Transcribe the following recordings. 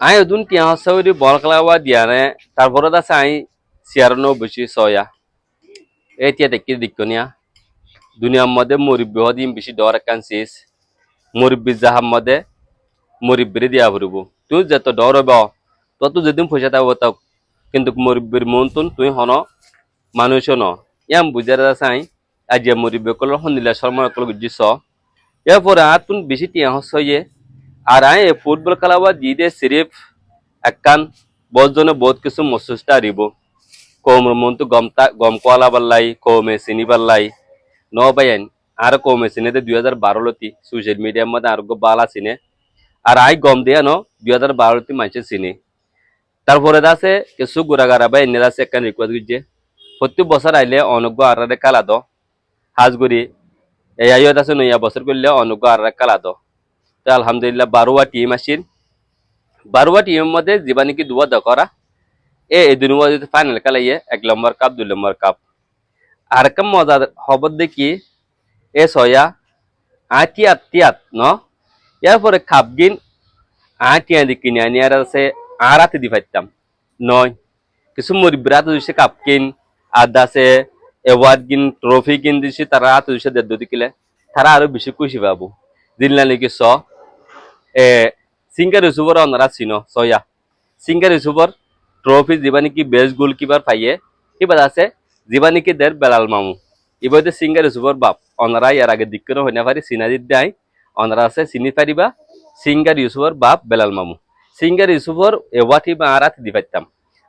I ওদুন টিয়া হসাউরি বল খেলাওয়া দিয়ানে তারপরে আছে আই সিয়ারনো বসি সয়া এতিয়া দেখি দিকনিয়া দুনিয়ার মধ্যে মুরব্বী হদিন বেশি ডর একান শেষ মুরব্বী জাহার মধ্যে মুরব্বীরে দিয়া ফুরব তুই যত ডর হব তত যেদিন পয়সা থাকবো তাক কিন্তু মুরব্বীর মন তুই হন মানুষ ন ইয়াম বুঝার চাই আজি মুরব্বী কল হন্দিলা শর্মা কল বুঝিস এরপরে আর তুই বেশি টিয়া হসয়ে আর আই ফুটবল খেলাবা দি দে সিরিফ একখান বজনে বহুত কিছু মসুসটা আরিব কোমর মন তো গম কোয়ালা পাল্লাই কমে চিনি পাল্লাই ন বাইন আর কমে চিনে 2012 লতি সোশ্যাল মিডিয়ার মধ্যে আর বালা চিনে আর আই গম দিয়া ন 2012 লতি মানুষের চিনি তারপরে আছে কিছু গুড়াগাড়া বা এনে আছে একখান রিকোয়েস্ট করছে প্রত্যেক বছর আইলে অনগ্য আরারে কালা দ হাজগুড়ি এই আইয়ত আছে নয়া বছর করলে অনগ্য আরারে কালা দ তো আলহামদুলিল্লাহ 12টা টিম আসিন 12টা টিমের মধ্যে যেবা নাকি দুয়া দকরা এই দুনুয়া যদি ফাইনাল খেলাইয়ে 1 নম্বর কাপ 2 নম্বর কাপ আর একটা মজা খবর দেখি এ সয়া তিয়াত ন এরপরে কাপ গিন টিয়া দি কিনে আনি আর আছে আরাতে দি পাইতাম নয় কিছু মুরব্বীরা তো দিছে কাপ কিন আর দাসে এওয়ার্ড কিন ট্রফি কিন দিছে তারা তো দিছে 1.5 কিলো তারা আরো বেশি খুশি পাবো দিনলা নাকি এ সিঙ্গার ইউসুফর অনারা চিনো সয়া সিঙ্গার ইউসুফর ট্রফি যিবা নাকি বেস্ট গোলকিপার পাইয়ে এবার আছে যিবা নাকি দের বেলাল মামু এবার সিঙ্গার ইউসুফর বাপ অনারা এর আগে দিক্কর হইনা পারি সিনাদিত দেয় অনারা আছে চিনি পারিবা সিঙ্গার ইউসুফর বাপ বেলাল মামু সিঙ্গার ইউসুফর এওয়াটি বা আরাত দি পাইতাম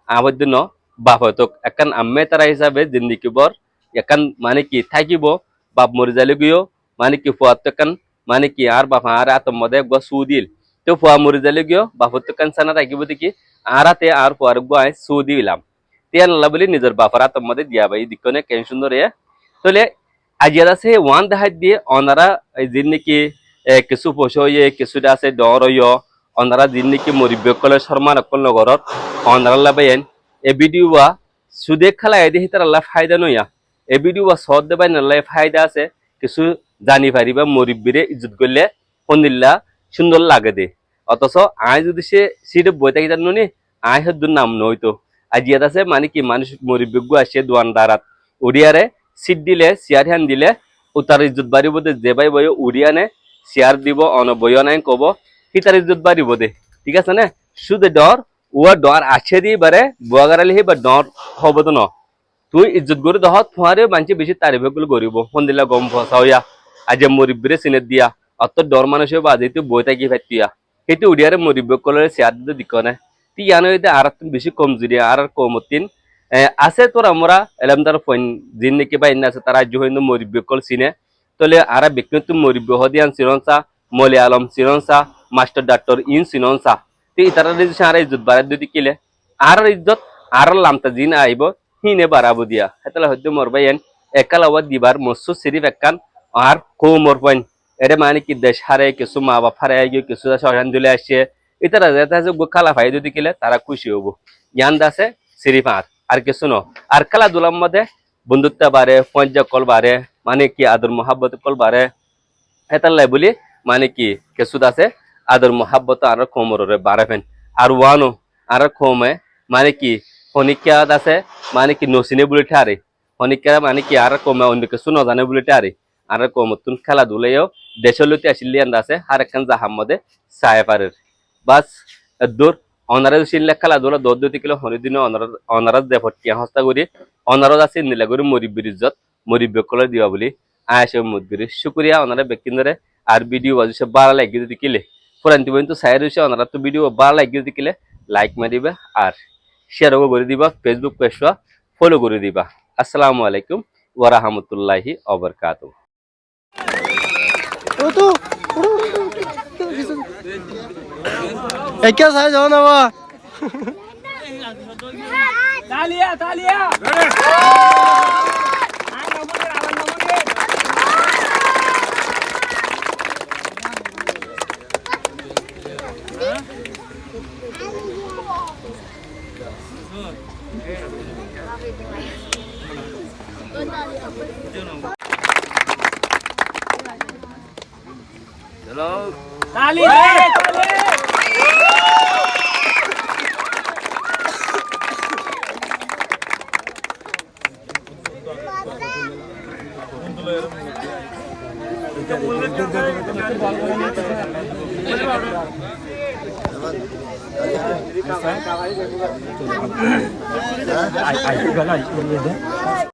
আমার জন্য বাপ হয়তো একান আম্মে তারা হিসাবে জিন্দিগিবর একান মানে কি থাকিব বাপ মরে যালে গিয়েও মানে কি ফুয়াত একান মানে কি আর বাপ আর আতম মধ্যে একবার সুদিল তো ফুয়া মরে যালে গিয়েও বাপত একান সানা থাকিব দেখি আরাতে আর ফুয়ার গায়ে সুদিলাম তিয়ান আল্লাহ বলি নিজের বাপার আতম মধ্যে দিয়া ভাই দিকনে কেন সুন্দর এ তাহলে আজিয়ার আছে ওয়ান দেখাই দিয়ে অনারা যিনি নাকি কিছু পয়সা হইয়ে কিছুটা আছে ডর হইয় অনারা যিনি নাকি মরিব্য কলে শর্মা নকল নগরত অনারা লাবাইন এ ভিডিওয়া সুদে খেলা এদি হিতার আল্লাহ ফায়দা নইয়া এ ভিডিওয়া সদ দেবাই নাল্লাই ফায়দা আছে কিছু জানি পারিবা মরিব্বিরে ইজ্জত করলে হন্দিল্লা সুন্দর লাগে দে অথচ আয় যদি সে সিটে বই থাকি জানো নি আয় হদ্দুর নাম নইতো আজিয়াত আছে মানে কি মানুষ মরিব্যজ্ঞ আসে দোয়ান দারাত উড়িয়ারে সিট দিলে চেয়ার হ্যান দিলে উতার ইজ্জত বাড়িব দে যে ভাই বই উড়িয়ানে চেয়ার দিব অন বইও নাই কব হিতার ইজ্জত বাড়িব দে ঠিক আছে না শুধু ডর ও ডর আছে দি বারে বুয়াগারালি হি বা ডর হব তো ন তুই ইজ্জত করে দহত ফুয়ারে মানছে বেশি তারিফ গুলো করিব ফন্দিলা গম ফসা হইয়া আজ মরিব্বিরে চিনে দিয়া অত ডর মানুষ বাজে তুই বই থাকি ফাইতিয়া সেইটো উড়িয়ারে মরিব্য কলরে চেয়ার দিতে দিক না তুই ইয়ানো আর বেশি কমজুরি আর কমতিন আছে তোর আমরা এলাম তার ফোন জিন নাকি বা ইন্না আছে তারা জহিন মরিব্য কল চিনে তলে আর ব্যক্তিগত মরিব্য হদিয়ান সিরনসা মলি আলম সিরনসা মাস্টার ডাক্তার ইন সিননসা তুই তারা যদি আর ইজ্জত বাড়াই যদি কিলে আর ইজ্জত আর লামতা জিন আইব হিনে বাড়াবো দিয়া হেতলে হয়তো মোর ভাই একাল আওয়াজ দিবার মসু সিরিফ একখান আর কো মোর পয়েন্ট এটা মানে কি দেশ হারে কিছু মা বাপ হারে গিয়ে কিছু শ্রদ্ধাঞ্জলি আসছে ইতারা যেটা খালা ভাই যদি কিলে তারা খুশি হবো জ্ঞান দাসে সিরিফ আর কিছু ন আর খেলাধুলার মধ্যে বন্ধুত্ব বাড়ে পঞ্জা কল বাড়ে মানে কি আদর মহাব্বত কল বাড়ে হেতাল্লাই বলি মানে কি কিছু আছে আদর মহাব্বত আর কোমরে বাড়াবেন আর ওয়ানো আর কমে মানে কি শনিকা আছে মানে কি নচিনে বলে ঠারে শনিকা মানে কি আর কমে অন্য কিছু নজানে বলে ঠারে আর কমতুন খেলাধুলাইও দেশলতি আসিলে আছে আর একখান জাহার মধ্যে চায় পারে বাস দূর অনারা শিল্লে খেলাধুলা 2-2 কিলো হরিদিন অনারা দেফটিয়া হস্তা করি অনারত আছে নীলা করে মরিব্বির ইজ্জত মরিব্য কলে দিবা বলি আয়সে মুদগিরি শুক্রিয়া অনারা ব্যক্তিন্দরে আর ভিডিও বাজুসে বাড়া লাগিয়ে যদি কিলে ফুরান্তি পর্যন্ত সাইড হয়েছে ওনারা তো ভিডিও বাড়া লাগিয়ে যদি কিলে লাইক মারিবা আর শেয়ারও করে দিবা ফেসবুক পেজটা ফলো করে দিবা আসসালামু আলাইকুম ওয়া রাহমাতুল্লাহি ওয়া বারাকাতুহু क्या साइज हो ना वो तालिया तालिया चलो तालिया ऐकू